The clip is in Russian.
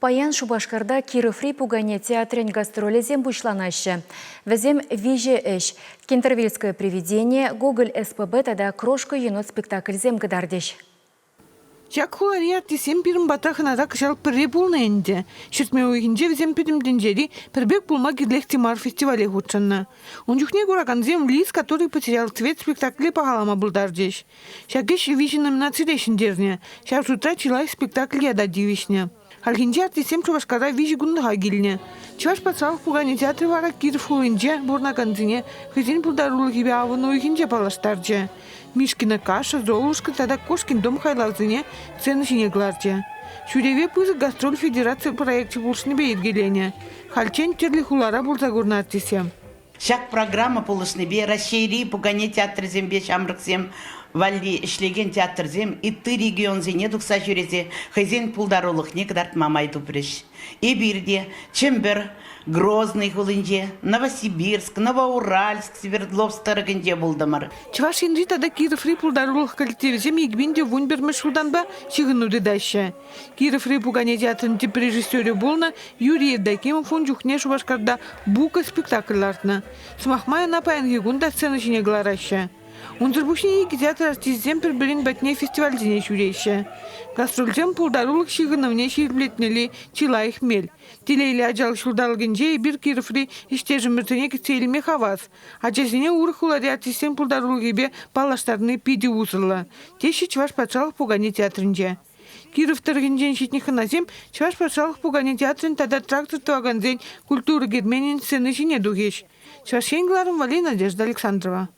Паян Шубашкарда Киров-Ри пугане театрен гастролезем бушланаще. Везем виже эш. Кентервильское привидение, Гоголь СПБ тада крошка енот спектакльзем гадардеш. Чак хулария тесем пирм батаханада кышал пірре болны энде. Шүртме ойынже візем пирмден жери пірбек булма гидлех Тимар фестивале худшанна. Он жүхне гураганзем лис, который потерял цвет спектакле пагалама булдардеш. Шакеш виші номинацирешін дерне. Шак жутра чилай спектакль яда дивишне. Халхинже артисем Шубашкарда виші гундыға гилне. Чуваш пацалых пугане театры вара Киров хулинже борнаганзине хызин булдарулы gibi авын ойынже палаштарже. Мишкина каша, Золушка, тогда Кошкин дом хайларзыне сцена шинегларже. Шуреве пызы гастроль федерация проекте булшыны бейдгелене. Хальчен терли хулара булзагурна артисем. Шак программа полышныбе расшири пугане театр зембе шамрыксем валли ишлеген театр зем и ты регион зене дукса жүрезе хазин пулдарулых некдарт мамайду приш. И бирде Чембер, Грозный хулынже, Новосибирск, Новоуральск, Свердловск тарыгынже булдымыр. Чуваш инжи тада Киров-Ри пулдарулых коллективизем егбинде вунь бермеш шуданба шигынуды дайше. Киров-Ри пугане театрын тип режиссёры болна Юрий Евдокимов он жүхне Шубашкарда бука спектакльлартна. Смахмая напаян егунда сцена шинеглараща. Унзырбушне екі театр артизем бір-бірін бәтіне фестивальдене жүрейші. Гастрользем пулдарулық шиғынывне шерблетнелі чилай хмель. Тилейлі ажал шулдалгенже бір Киров-Ри іште жымыртыне кітселіме хаваз. Ачасыне урық улари артистен пулдарулық ебе палаштарыны пиди узырлы. Теші Чуваш патшалық пугане театрынже. Киров таргенжен шитниханазем Чуваш патшалық пугане театрын тада трактор туаганзен культуры герменин сцены жіне дугеш. Чувашенгларым Вали Надежда Александрова.